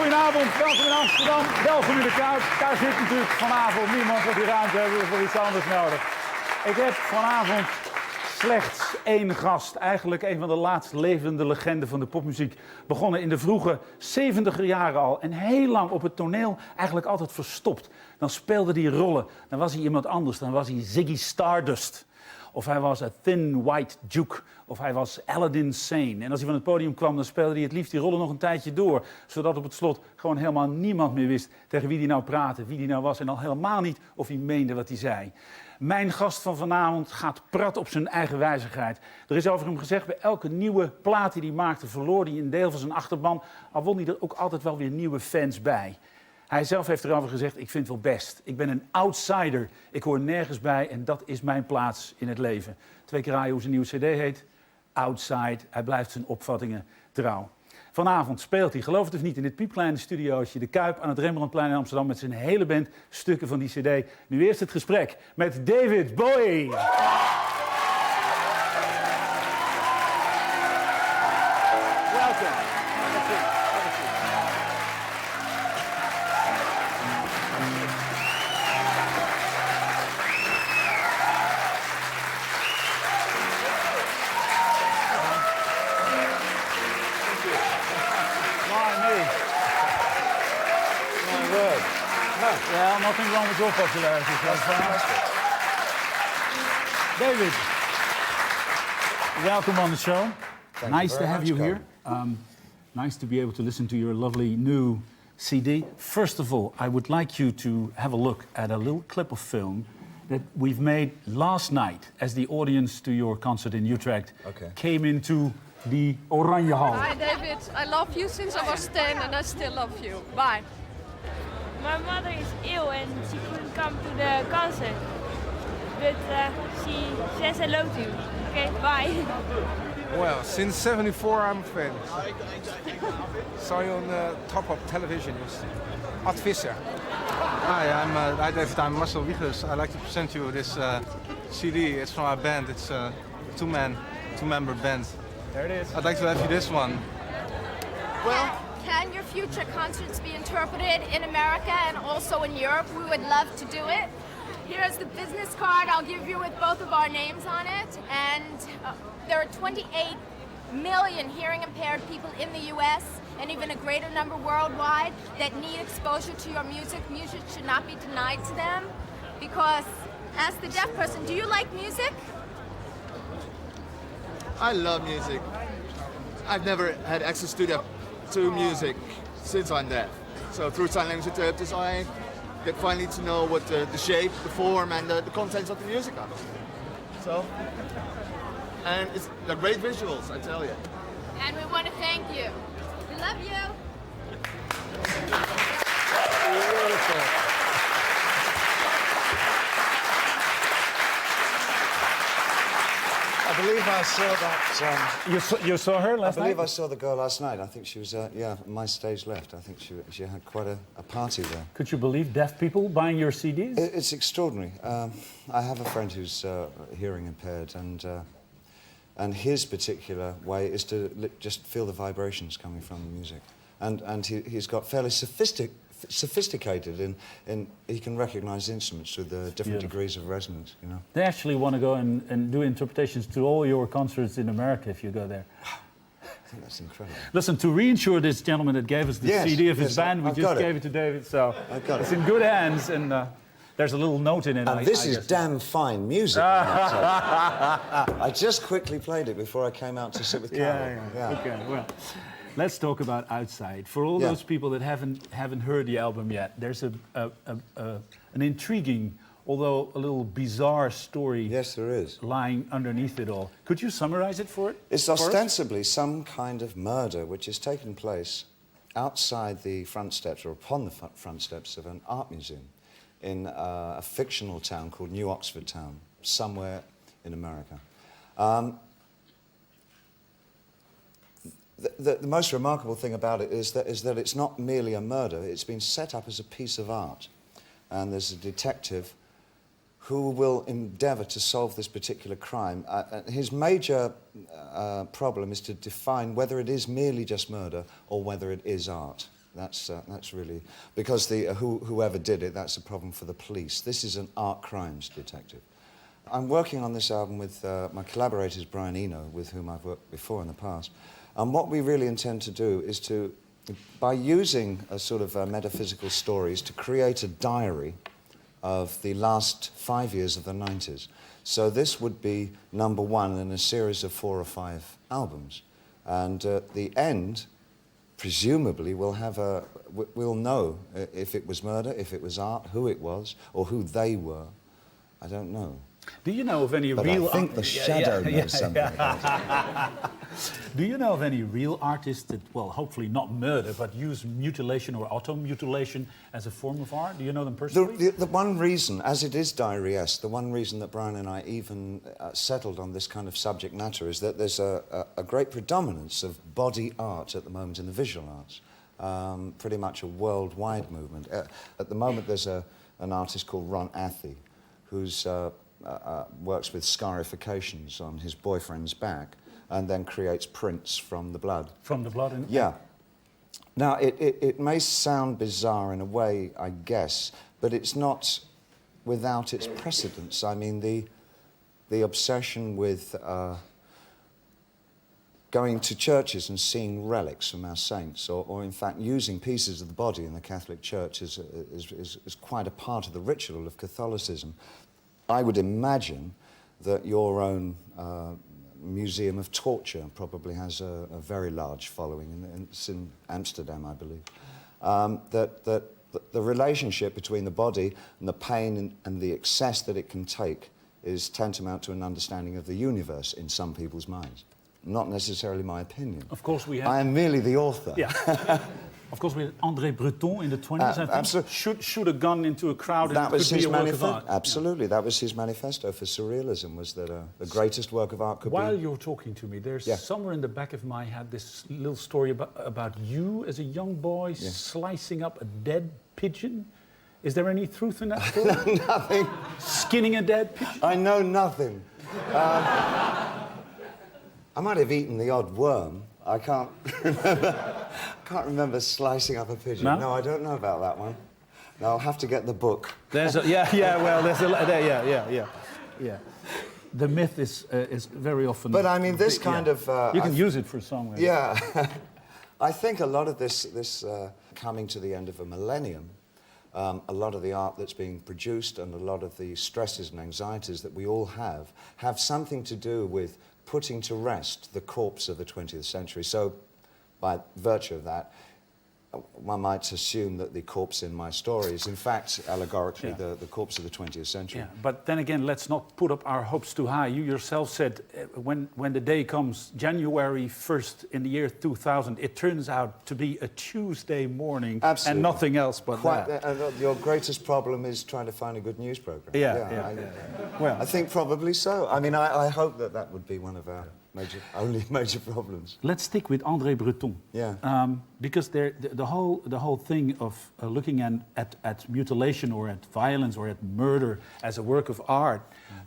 Goedenavond, welkom in Amsterdam, welkom in de Kuip. Daar zit natuurlijk vanavond niemand op die ruimte, hebben we voor iets anders nodig. Ik heb vanavond slechts één gast, eigenlijk een van de laatst levende legenden van de popmuziek. Begonnen in de vroege 70er jaren al en heel lang op het toneel eigenlijk altijd verstopt. Dan speelde hij rollen, dan was hij iemand anders, dan was hij Ziggy Stardust. Of hij was A Thin White Duke. Of hij was Aladdin Sane. En als hij van het podium kwam, dan speelde hij het liefst die rollen nog een tijdje door. Zodat op het slot gewoon helemaal niemand meer wist tegen wie hij nou praatte, wie hij nou was. En al helemaal niet of hij meende wat hij zei. Mijn gast van vanavond gaat prat op zijn eigen wijzigheid. Er is over hem gezegd, bij elke nieuwe plaat die hij maakte, verloor hij een deel van zijn achterban. Al won hij er ook altijd wel weer nieuwe fans bij. Hij zelf heeft erover gezegd, ik vind het wel best. Ik ben een outsider. Ik hoor nergens bij en dat is mijn plaats in het leven. 2 keer raaien hoe zijn nieuwe cd heet. Outside. Hij blijft zijn opvattingen trouw. Vanavond speelt hij, geloof het of niet, in dit piepkleine studiootje de Kuip aan het Rembrandtplein in Amsterdam met zijn hele band stukken van die cd. Nu eerst het gesprek met David Bowie. Welkom. Well, nothing wrong with your popularity so far. David, welcome on the show. Nice to have you here. Nice to be able to listen to your lovely new CD. First of all, I would like you to have a look at a little clip of film that we've made last night as the audience to your concert in Utrecht came into the Oranjehal. Hi David, I love you since I was 10 and I still love you. Bye. My mother is ill and she couldn't come to the concert, but she says hello to you. Okay, bye. Well, since '74 I'm a fan. Saw you on TopPop television. Ad Visser. Hi, I'm David. I'm Marcel Wiegers. I'd like to present you this CD. It's from our band. It's a two-member band. There it is. I'd like to have you this one. Well, can your future concerts be interpreted in America and also in Europe? We would love to do it. Here's the business card I'll give you with both of our names on it. And there are 28 million hearing impaired people in the US and even a greater number worldwide that need exposure to your music. Music should not be denied to them because, as the deaf person, do you like music? I love music. I've never had access to music since I'm deaf. So through sign language interpreters, I get finally to know what the shape, the form, and the contents of the music are. So, and they're great visuals, I tell you. And we want to thank you. We love you. Beautiful. I believe I saw that. You saw her last night? I believe I saw the girl last night. I think she was, my stage left. I think she had quite a party there. Could you believe deaf people buying your CDs? It's extraordinary. I have a friend who's hearing impaired, and his particular way is to just feel the vibrations coming from the music. And he's got fairly sophisticated in he can recognise instruments with different degrees of resonance, you know. They actually want to go and do interpretations to all your concerts in America if you go there. I think that's incredible. Listen, to reinsure this gentleman that gave us the CD of his band, we just gave it to David, so it's in good hands, and there's a little note in it. And this is damn fine music. I just quickly played it before I came out to sit with Karel. Yeah. Okay, well, let's talk about Outside. For all those people that haven't heard the album yet, there's an intriguing, although a little bizarre story. Yes, there is. Lying underneath it all. Could you summarize it for it? It's ostensibly some kind of murder which has taken place outside the front steps, or upon the front steps of an art museum in a fictional town called New Oxford Town, somewhere in America. The most remarkable thing about it is that it's not merely a murder. It's been set up as a piece of art. And there's a detective who will endeavour to solve this particular crime. His major problem is to define whether it is merely just murder or whether it is art. That's really... Because whoever did it, that's a problem for the police. This is an art crimes detective. I'm working on this album with my collaborators, Brian Eno, with whom I've worked before in the past. And what we really intend to do is to, by using a sort of metaphysical stories, to create a diary of the last 5 years of the 90s. So this would be number one in a series of 4 or 5 albums. And at the end, presumably, we'll know if it was murder, if it was art, who it was, or who they were. I don't know. Do you know of any But real... I think the shadow knows something about it. Do you know of any real artists that, well, hopefully not murder, but use mutilation or auto-mutilation as a form of art? Do you know them personally? The one reason, as it is diary-esque, the one reason that Brian and I even settled on this kind of subject matter is that there's a great predominance of body art at the moment in the visual arts. Pretty much a worldwide movement. At the moment there's an artist called Ron Athy who's works with scarifications on his boyfriend's back and then creates prints from the blood. From the blood? Yeah. Now, it may sound bizarre in a way, I guess, but it's not without its precedence. I mean, the obsession with going to churches and seeing relics from our saints, or in fact using pieces of the body in the Catholic Church is quite a part of the ritual of Catholicism. I would imagine that your own Museum of Torture probably has a very large following. It's in Amsterdam, I believe. That the relationship between the body and the pain and the excess that it can take is tantamount to an understanding of the universe in some people's minds. Not necessarily my opinion. Of course we have... I am merely the author. Yeah. Of course, we had André Breton in the 20s, I think. Absolutely. Shoot a gun into a crowd That and was it could his be a work of art. Absolutely. Yeah. That was his manifesto for surrealism, was that the greatest work of art could While be... you're talking to me, there's Yeah. somewhere in the back of my head this little story about you as a young boy slicing up a dead pigeon. Is there any truth in that story? Nothing. Skinning a dead pigeon? I know nothing. I might have eaten the odd worm. I can't remember slicing up a pigeon. No, I don't know about that one. No, I'll have to get the book. There's a, well, there's a, yeah. The myth is very often... But I mean, this kind of... you can use it for a song. Maybe. Yeah. I think a lot of this coming to the end of a millennium, a lot of the art that's being produced and a lot of the stresses and anxieties that we all have something to do with putting to rest the corpse of the 20th century. So, by virtue of that, one might assume that the corpse in my story is, in fact, allegorically the corpse of the 20th century. Yeah, but then again, let's not put up our hopes too high. You yourself said when the day comes, January 1st in the year 2000, it turns out to be a Tuesday morning. Absolutely. And nothing else but that. Your greatest problem is trying to find a good news program. Yeah. Well, I think probably so. I mean, I hope that would be one of our only major problems. Let's stick with André Breton. Yeah. Because the whole thing of looking at mutilation or at violence or at murder as a work of art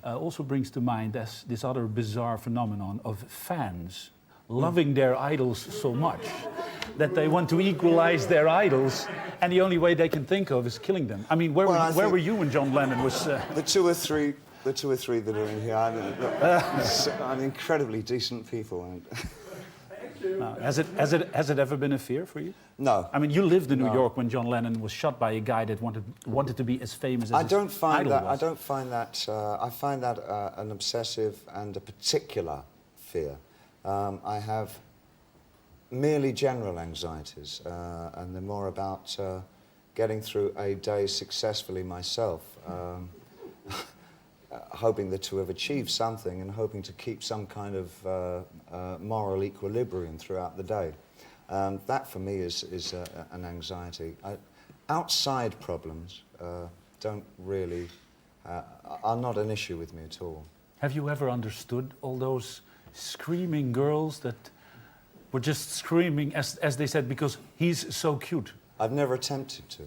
also brings to mind this other bizarre phenomenon of fans loving their idols so much that they want to equalize their idols, and the only way they can think of is killing them. I mean, where were you when John Lennon was... The two or three that are in here, I'm incredibly decent people. Has it ever been a fear for you? No. I mean, you lived in New York when John Lennon was shot by a guy that wanted to be as famous as his idol was. I don't find that. I find that an obsessive and a particular fear. I have merely general anxieties, and they're more about getting through a day successfully myself. Hoping to have achieved something and hoping to keep some kind of moral equilibrium throughout the day. That for me is an anxiety. Outside problems don't really, are not an issue with me at all. Have you ever understood all those screaming girls that were just screaming, as they said, because he's so cute? I've never attempted to.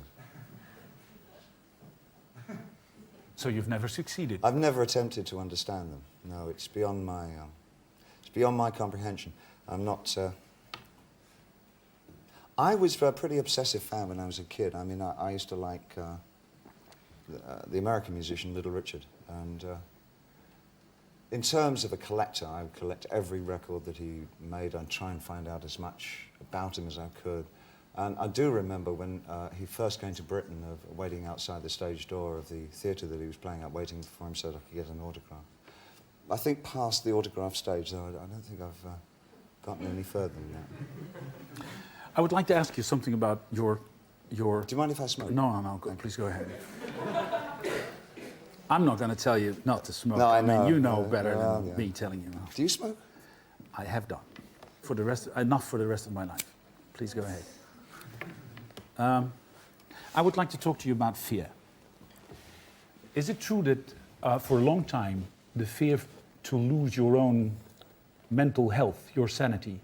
So you've never succeeded? I've never attempted to understand them. No, it's beyond my comprehension. I'm not. I was a pretty obsessive fan when I was a kid. I mean, I used to like the American musician Little Richard, and in terms of a collector, I would collect every record that he made and try and find out as much about him as I could. And I do remember when he first came to Britain, of waiting outside the stage door of the theatre that he was playing at, waiting for him so that I could get an autograph. I think past the autograph stage, though, I don't think I've gotten any further than that. I would like to ask you something about your... Do you mind if I smoke? No, please go ahead. I'm not going to tell you not to smoke. No, I know. mean, you know better than me telling you. Do you smoke? I have done. For the rest, enough for the rest of my life. Please go ahead. I would like to talk to you about fear. Is it true that for a long time, the fear to lose your own mental health, your sanity,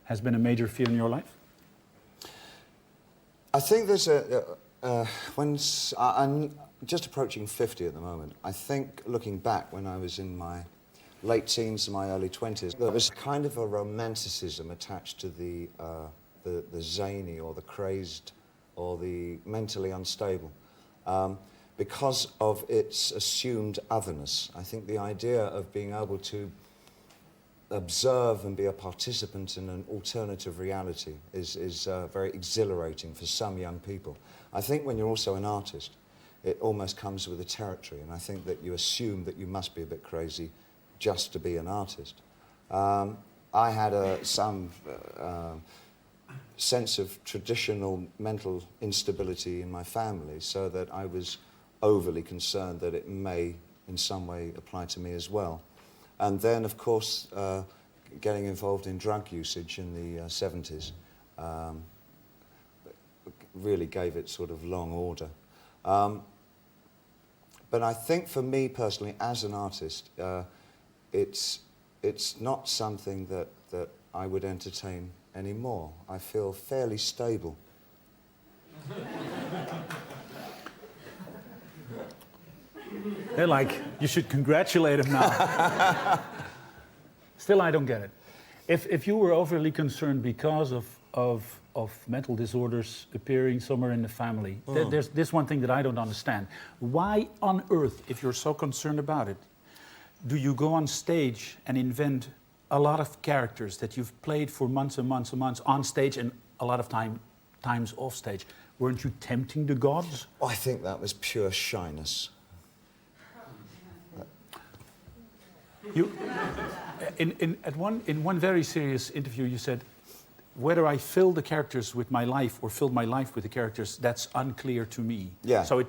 has been a major fear in your life? I think there's I'm just approaching 50 at the moment. I think, looking back, when I was in my late teens and my early 20s, there was kind of a romanticism attached to the zany or the crazed or the mentally unstable because of its assumed otherness. I think the idea of being able to observe and be a participant in an alternative reality is very exhilarating for some young people. I think when you're also an artist, it almost comes with a territory, and I think that you assume that you must be a bit crazy just to be an artist. I had some sense of traditional mental instability in my family, so that I was overly concerned that it may in some way apply to me as well. And then, of course, getting involved in drug usage in the 70s really gave it sort of long order. But I think for me personally, as an artist, it's not something that I would entertain anymore. I feel fairly stable. They're like, you should congratulate him now. Still, I don't get it. If you were overly concerned because of mental disorders appearing somewhere in the family, there's this one thing that I don't understand. Why on earth, if you're so concerned about it, do you go on stage and invent a lot of characters that you've played for months and months and months on stage and a lot of times off stage? Weren't you tempting the gods? Oh, I think that was pure shyness. You, in one very serious interview, you said, whether I fill the characters with my life or fill my life with the characters, that's unclear to me. Yeah. So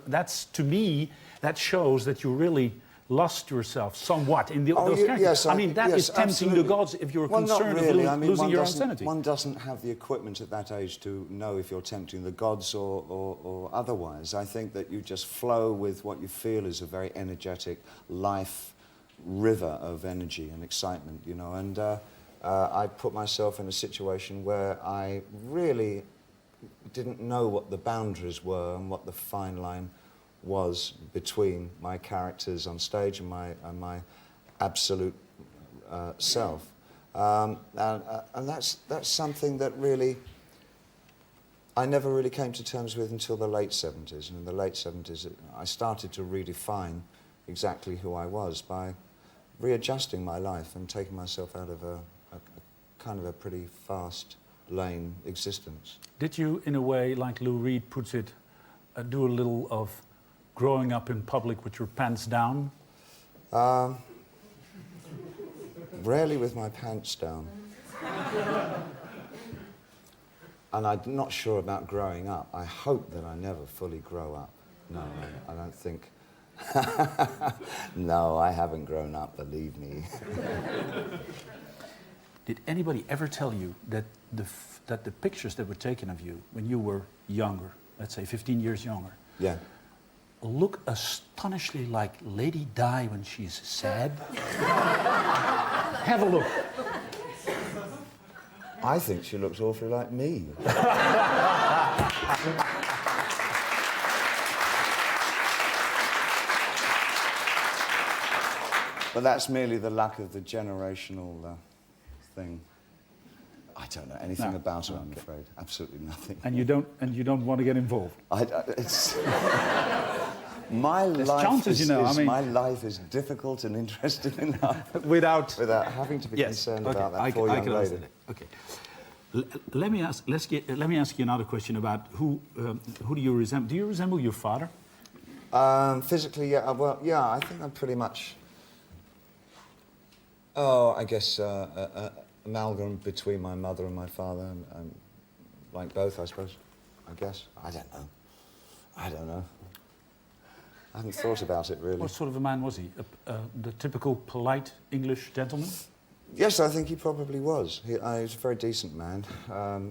that's, to me, that shows that you really lost yourself somewhat in those characters. Yes, I mean, that is tempting absolutely. the gods if you're Well, concerned not really. of losing your own sanity. One doesn't have the equipment at that age to know if you're tempting the gods or otherwise. I think that you just flow with what you feel is a very energetic life river of energy and excitement, you know, and I put myself in a situation where I really didn't know what the boundaries were and what the fine line was between my characters on stage and my absolute self, and that's something that really I never really came to terms with until the late 70s. And in the late 70s, I started to redefine exactly who I was by readjusting my life and taking myself out of a kind of a pretty fast lane existence. Did you, in a way, like Lou Reed puts it, do a little of growing up in public with your pants down? Rarely with my pants down. And I'm not sure about growing up. I hope that I never fully grow up. No, I don't think. No, I haven't grown up, believe me. Did anybody ever tell you that the pictures that were taken of you when you were younger, let's say 15 years younger, Yeah. look astonishingly like Lady Di when she's sad? Have a look. I think she looks awfully like me. But that's merely the luck of the generational thing. I don't know anything about her, I'm afraid. Absolutely nothing. And you don't want to get involved. It's my life chances, is, you know, is I mean- my life is difficult and interesting enough Without having to be yes. concerned Okay. about that I poor can young lady. understand it. Okay. Let me ask you another question about who do you resemble? Do you resemble your father? Physically, yeah. Well, yeah. I think I'm pretty much. Oh, I guess amalgam between my mother and my father, and like both, I suppose. I guess. I don't know. I haven't thought about it really. What sort of a man was he? The typical polite English gentleman? Yes, I think he probably was. He was a very decent man. I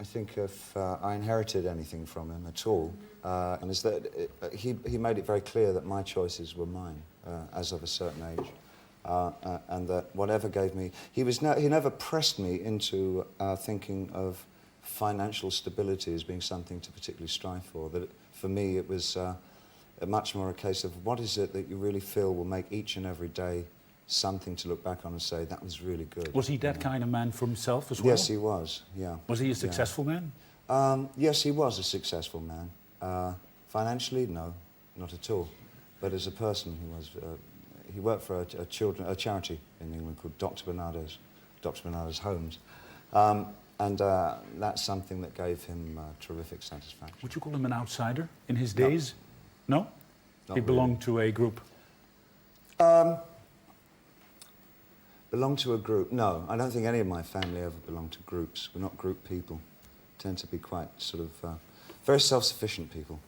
think if I inherited anything from him at all, and is that he made it very clear that my choices were mine as of a certain age, and that whatever gave me, he never pressed me into thinking of financial stability as being something to particularly strive for. That for me it was much more a case of what is it that you really feel will make each and every day something to look back on and say, that was really good. Was he that kind of man for himself as well? Yes, he was, yeah. Was he a successful man? Yes, he was a successful man. Financially, no, not at all. But as a person, he was. He worked for a charity in England called Dr. Bernardo's Homes. And that's something that gave him terrific satisfaction. Would you call him an outsider in his days? No? Not He belonged to a group? Belong to a group? No, I don't think any of my family ever belonged to groups. We're not group people. Tend to be quite sort of very self-sufficient people.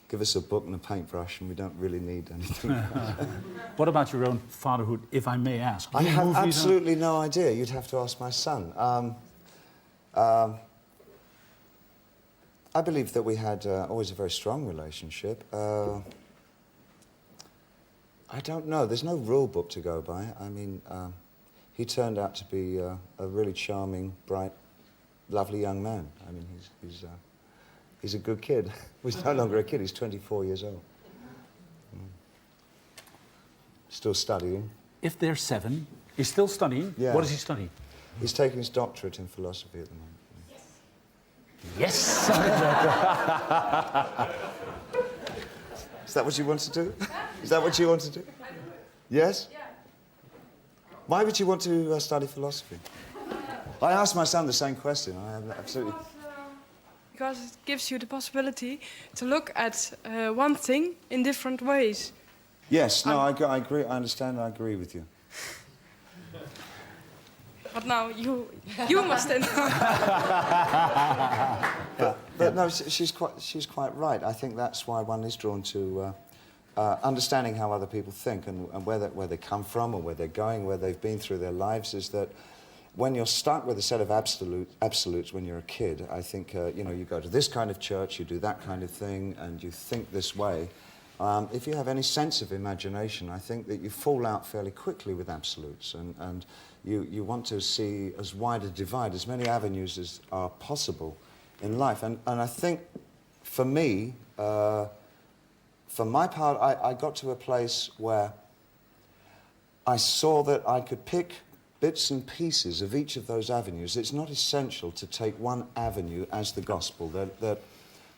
Give us a book and a paintbrush and we don't really need anything. What about your own fatherhood, if I may ask? I have absolutely no idea. You'd have to ask my son. I believe that we had always a very strong relationship. I don't know. There's no rule book to go by. I mean, he turned out to be a really charming, bright, lovely young man. I mean, he's a good kid. He's no longer a kid. He's 24 years old. Still studying. If they're 7, he's still studying? Yeah. What is he studying? He's taking his doctorate in philosophy at the moment. Yes! Is that what you want to do? Is that what you want to do? Yes? Yeah. Why would you want to study philosophy? I asked my son the same question. I have absolutely... Because it gives you the possibility to look at one thing in different ways. Yes, no, I agree. I understand. I agree with you. But now you must enter. But no, she's quite right. I think that's why one is drawn to understanding how other people think and where they come from or where they're going, where they've been through their lives. Is that when you're stuck with a set of absolutes when you're a kid, I think you know, you go to this kind of church, you do that kind of thing, and you think this way. If you have any sense of imagination, I think that you fall out fairly quickly with absolutes, and you want to see as wide a divide, as many avenues as are possible in life. And I think, for me, for my part, I got to a place where I saw that I could pick bits and pieces of each of those avenues. It's not essential to take one avenue as the gospel, that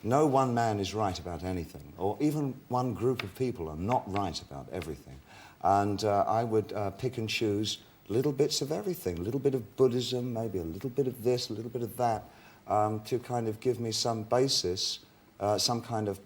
no one man is right about anything, or even one group of people are not right about everything. And I would pick and choose little bits of everything, a little bit of Buddhism, maybe a little bit of this, a little bit of that, to kind of give me some basis, some kind of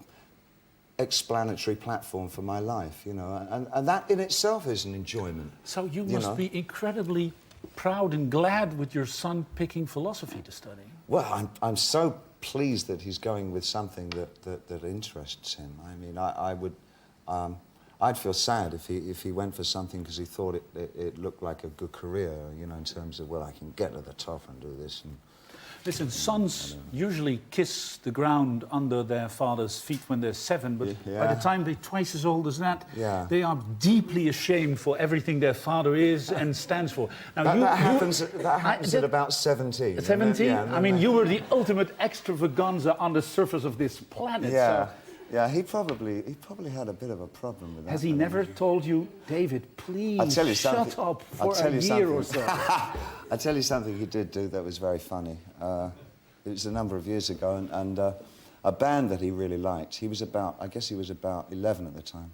explanatory platform for my life, you know, and that in itself is an enjoyment. So you must be incredibly proud and glad with your son picking philosophy to study. Well, I'm so pleased that he's going with something that interests him. I mean, I'd feel sad if he went for something because he thought it looked like a good career, you know, in terms of, well, I can get to the top and do this. And listen, sons usually kiss the ground under their father's feet when they're 7, but by the time they're twice as old as that, they are deeply ashamed for everything their father is and stands for. Now, that happens at about 17. 17? I mean, you were the ultimate extravaganza on the surface of this planet. Yeah. So. Yeah, he probably had a bit of a problem with that. Has he never told you, David, please shut up for a year or so? I'll tell you something he did do that was very funny. It was a number of years ago, and a band that he really liked, I guess he was about 11 at the time,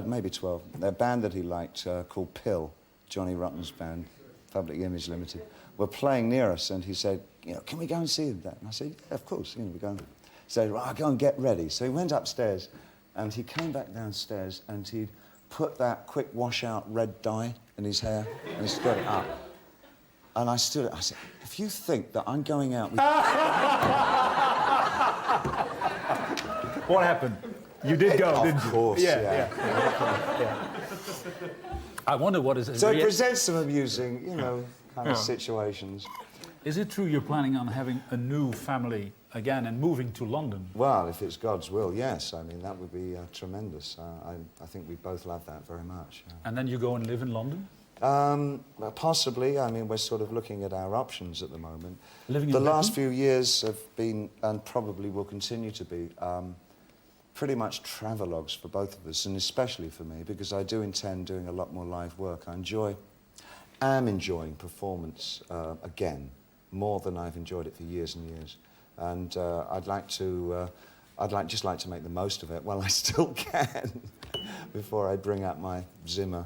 maybe 12. A band that he liked called Pill, Johnny Rotten's band, Public Image Limited, were playing near us, and he said, you know, can we go and see that? And I said, yeah, of course, you know, we're going. So right, I'll go and get ready. So he went upstairs, and he came back downstairs, and he put that quick washout red dye in his hair, and he stood it up. And I stood. I said, if you think that I'm going out with... What happened? You did go, didn't you? Of course, yeah. I wonder what is... So it presents some amusing, you know, kind of situations. Is it true you're planning on having a new family again and moving to London? Well, if it's God's will, yes. I mean, that would be tremendous. I think we both love that very much. And then you go and live in London? Possibly. I mean, we're sort of looking at our options at the moment. Living in the Britain? last few years have been, and probably will continue to be, pretty much travelogues for both of us, and especially for me, because I do intend doing a lot more live work. I am enjoying performance again, more than I've enjoyed it for years and years. And I'd just like to make the most of it while I still can, before I bring out my Zimmer.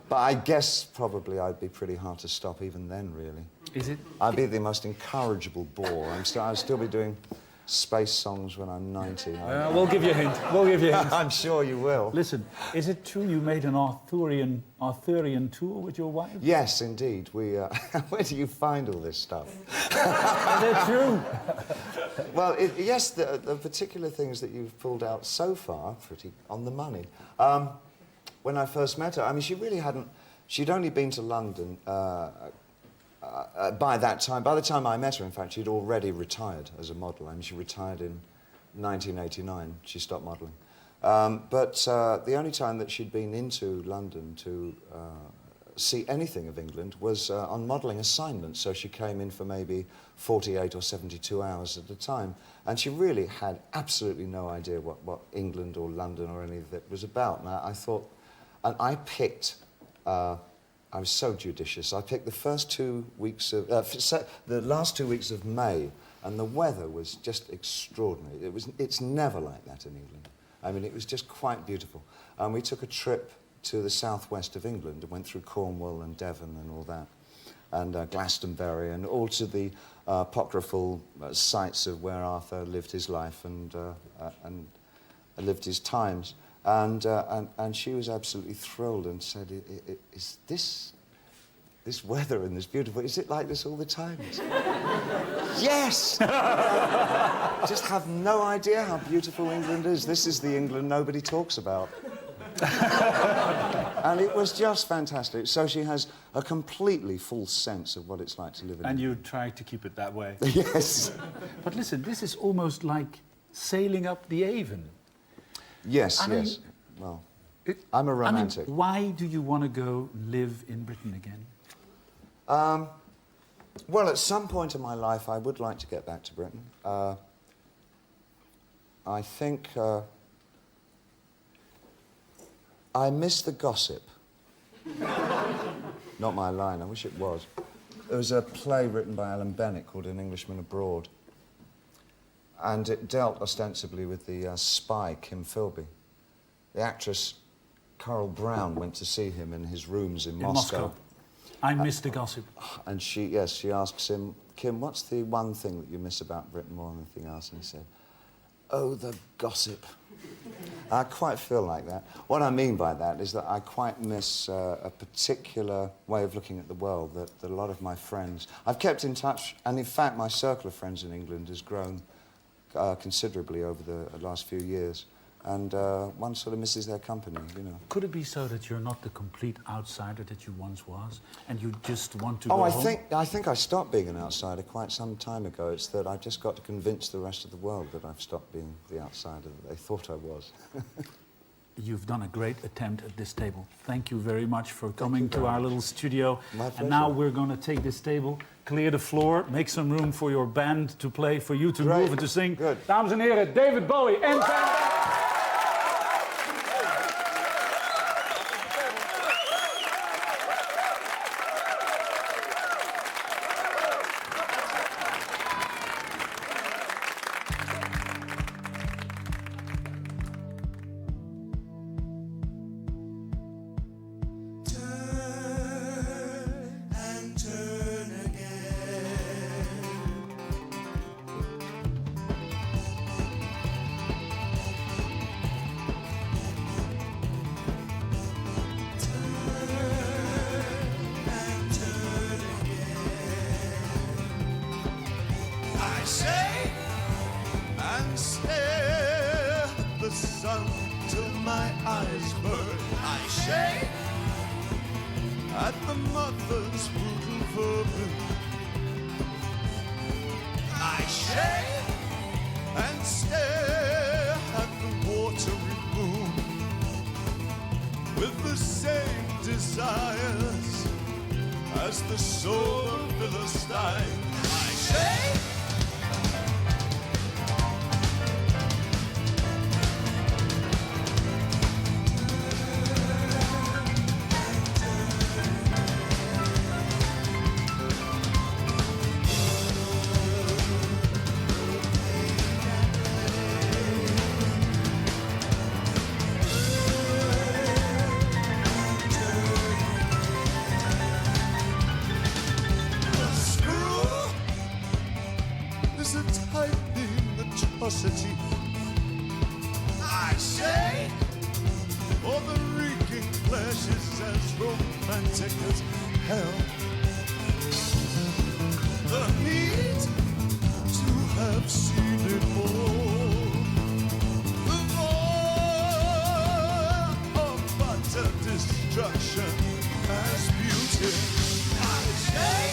But I guess probably I'd be pretty hard to stop even then, really. Is it? I'd be the most incorrigible bore. I'll still be doing space songs when I'm 90. We'll give you a hint. We'll give you a hint. I'm sure you will. Listen, is it true you made an Arthurian tour with your wife? Yes, indeed. We. Where do you find all this stuff? Is that true? Well, yes, the particular things that you've pulled out so far, pretty on the money. When I first met her, I mean, she really hadn't... She'd only been to London by that time. By the time I met her, in fact, she'd already retired as a model. I mean, she retired in 1989. She stopped modelling. But the only time that she'd been into London to see anything of England was on modelling assignments. So she came in for maybe 48 or 72 hours at a time. And she really had absolutely no idea what England or London or any of it was about. And I thought... And I picked... I was so judicious. I picked the first 2 weeks of... the last 2 weeks of May, and the weather was just extraordinary. It's never like that in England. I mean, it was just quite beautiful. And we took a trip to the southwest of England and went through Cornwall and Devon and all that, and Glastonbury, and all to the apocryphal sites of where Arthur lived his life and lived his times. And she was absolutely thrilled and said, is this weather and this beautiful, is it like this all the time? Yes! Just have no idea how beautiful England is. This is the England nobody talks about. And it was just fantastic. So she has a completely full sense of what it's like to live in And England. you try to keep it that way. Yes. But listen, this is almost like sailing up the Avon. Yes, I mean, yes. Well, I'm a romantic. I mean, why do you want to go live in Britain again? Well, at some point in my life, I would like to get back to Britain. I think I miss the gossip. Not my line, I wish it was. There was a play written by Alan Bennett called An Englishman Abroad. And it dealt ostensibly with the spy, Kim Philby. The actress, Karel Brown, went to see him in his rooms in Moscow. I miss the gossip. And she asks him, Kim, what's the one thing that you miss about Britain more than anything else? And he said, oh, the gossip. I quite feel like that. What I mean by that is that I quite miss a particular way of looking at the world that a lot of my friends... I've kept in touch, and in fact, my circle of friends in England has grown considerably over the last few years. and one sort of misses their company, you know. Could it be so that you're not the complete outsider that you once was, and you just want to go Oh, home? I think I stopped being an outsider quite some time ago. It's that I've just got to convince the rest of the world that I've stopped being the outsider that they thought I was. You've done a great attempt at this table. Thank you very much for coming to our little studio. My pleasure. And now we're going to take this table, clear the floor, make some room for your band to play, for you to move and to sing. Good. Dames en heren, David Bowie en zijn band. With the same desires as the soul of Philistine, I say. I say, all the reeking flesh is as romantic as hell. The need to have seen it all. The law of utter destruction as beauty. I say.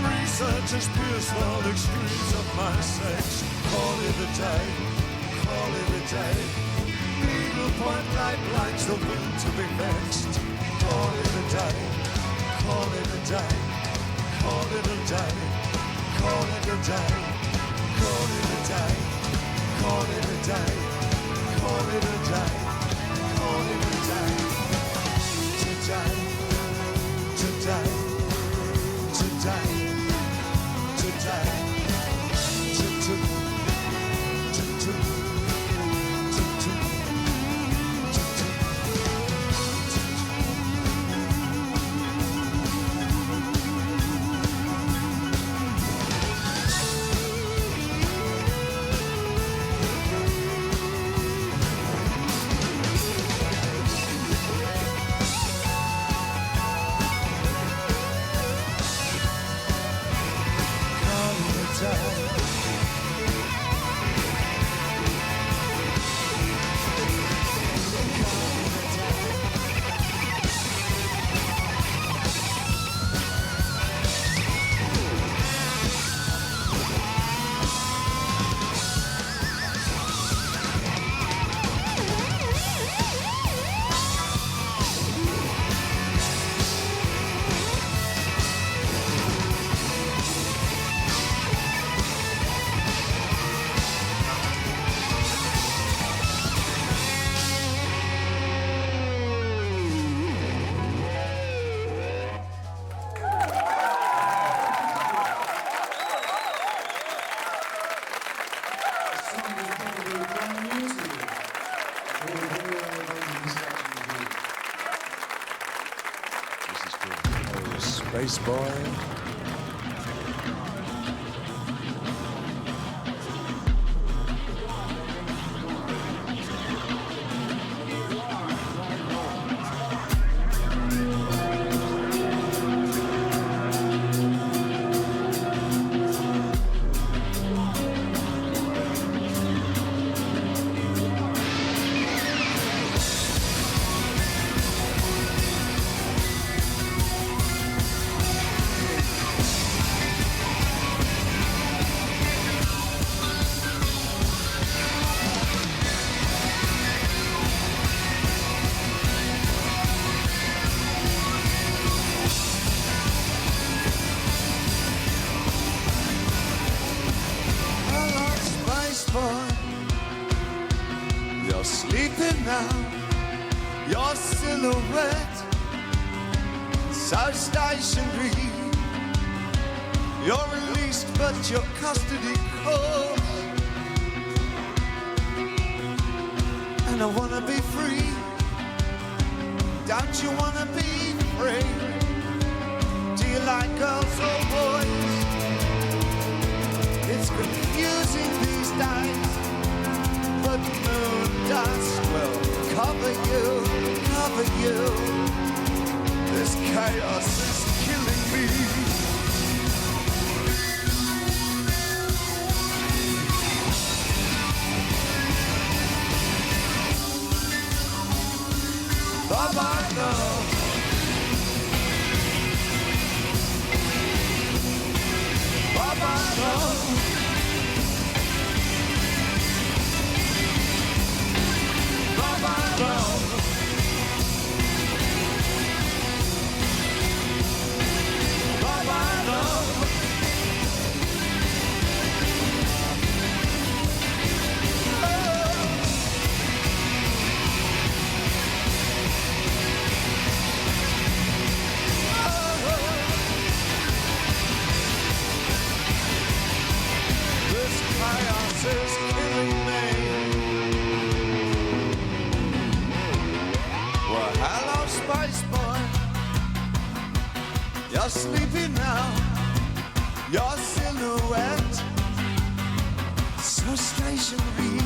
Researchers pierce all extremes of my sex. Call it a day, call it a day. Needlepoint light blinds the will to be vexed. Call it a day, call it a day, call it a day, call it a day, call it a day, call it a day, call it a day, call it a day. Today, today, today. This is good. Oh, Space Boy. You're sleeping now, your silhouette so stationary. You're released but your custody calls, and I wanna be free. Don't you wanna be free? Do you like girls or boys? It's confusing these days, but moon dust will cover you, cover you. This chaos is killing me. Bye-bye now. Bye-bye now. Bye-bye now. Bye-bye now. This chaos is killing me. Well, hello, Spice Boy. You're sleeping now. Your silhouette so stationary.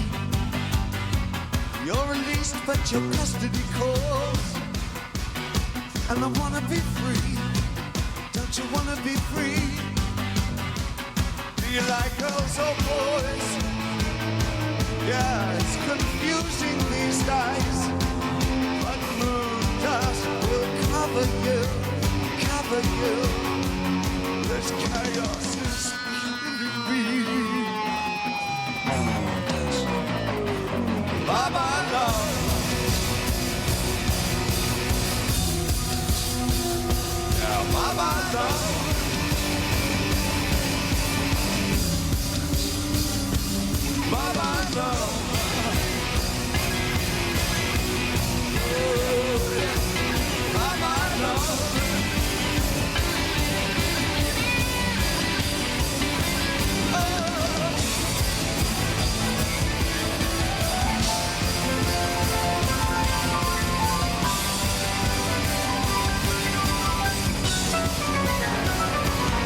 You're released, but your custody calls, and I wanna be free. Don't you wanna be free? Do you like girls or boys? Yeah, it's confusing these days, but moon dust will cover you, cover you. This chaos is killing me. Bye-bye now. Yeah, bye-bye now. Bye-bye now. Bye-bye now.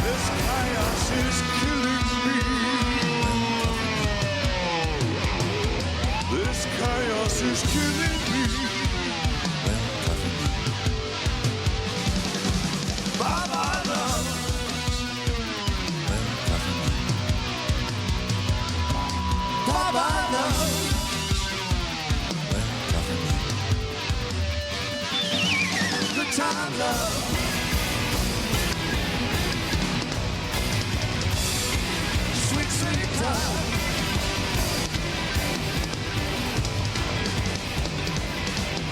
This chaos is killing me. This chaos is killing me. Bye-bye love. Bye-bye love. Good time love. Sweet, sweet time.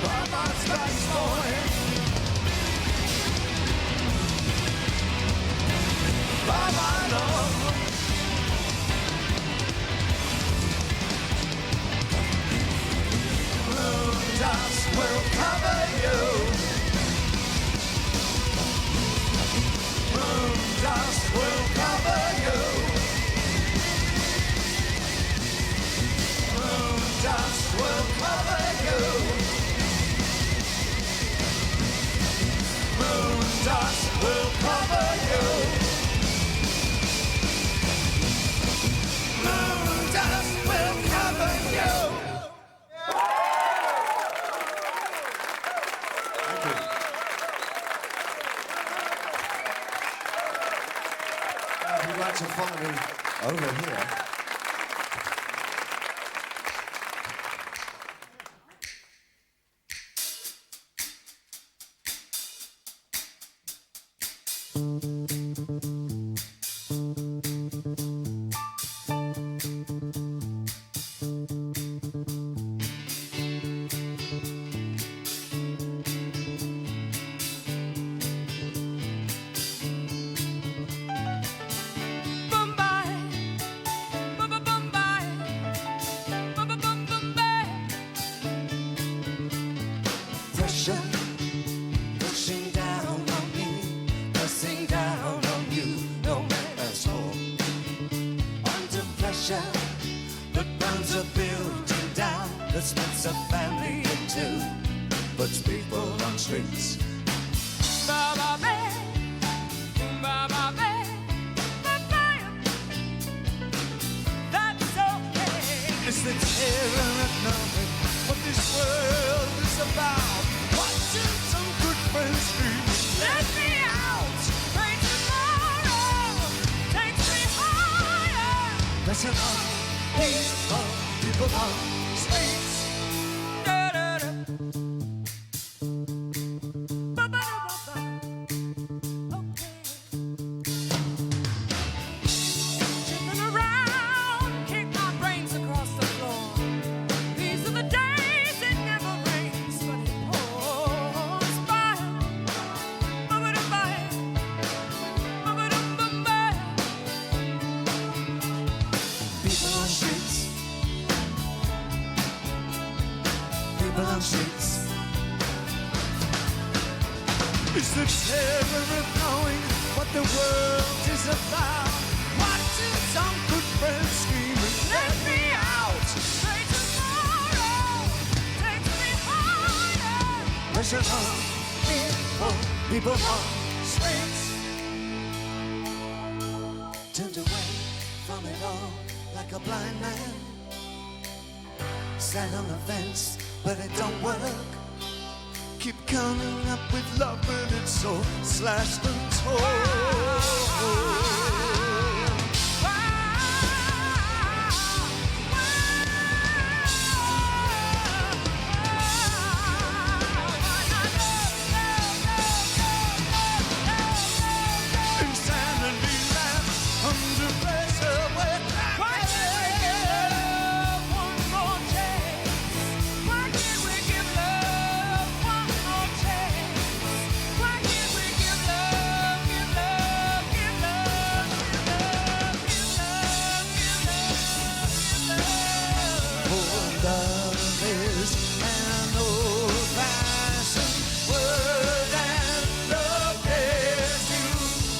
Bye-bye, Spice Boy. Bye-bye, love. Moon dust will cover you. Moon dust will cover you. will cover you. Moon dust will cover you. If you'd like to follow me over here. Pushing down on me, pressing down on you, no man's home. Under pressure, that burns a building down, that splits a family in two, puts people on streets. That's okay. It's the terror of knowing what this world is about. Watching some good friends scream, let me out. Pray tomorrow takes me higher. Listen up, people on streets. Da-da-da. Ba-ba-da-ba-ba. Okay. Jumping around, kick my brains across the floor. These are the days it never rains, but it pours by. Ba-ba-da-ba. Ba-ba-da-ba-ba. People on streets. People on streets. It's the terror of knowing what the world is about. Watching some good friends screaming, let me out. Pray tomorrow takes me higher. Listen up, people on streets. Turned away from it all like a blind man. Sat on the fence, but it don't work. Keep coming up with love, but it's so slashed and torn. Insanity lands under pressure. Why can't we give love one more chance? Why can't we give love one more chance? Why can't we give love, give love, give love, give love, give love, give love, give love? Oh, love is an old-fashioned word, and love dares you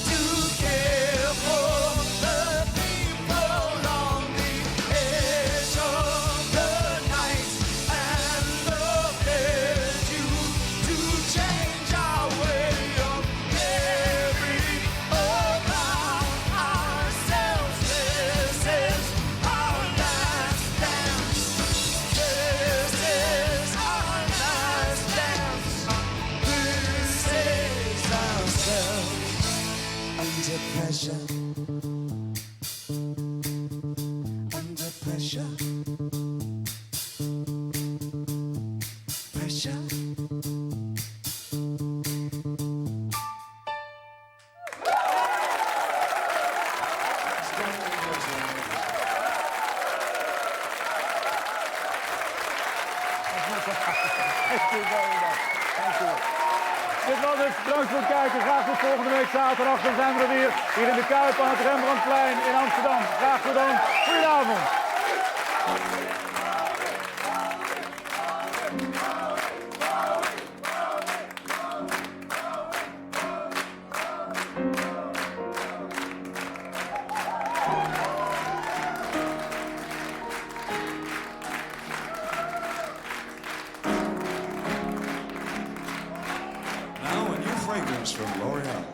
to care for the people on the edge of the night, and love dares you to change our way of caring about ourselves. This is our last dance. This is our last dance. This is ourselves. Under pressure. Under pressure. Pressure. Dit was het. Bedankt voor het kijken. Graag tot volgende week zaterdag. Dan zijn we er weer. Hier in de Kuip aan het Rembrandtplein in Amsterdam. Graag gedaan. Goedenavond. Now a new fragrance from L'Oreal.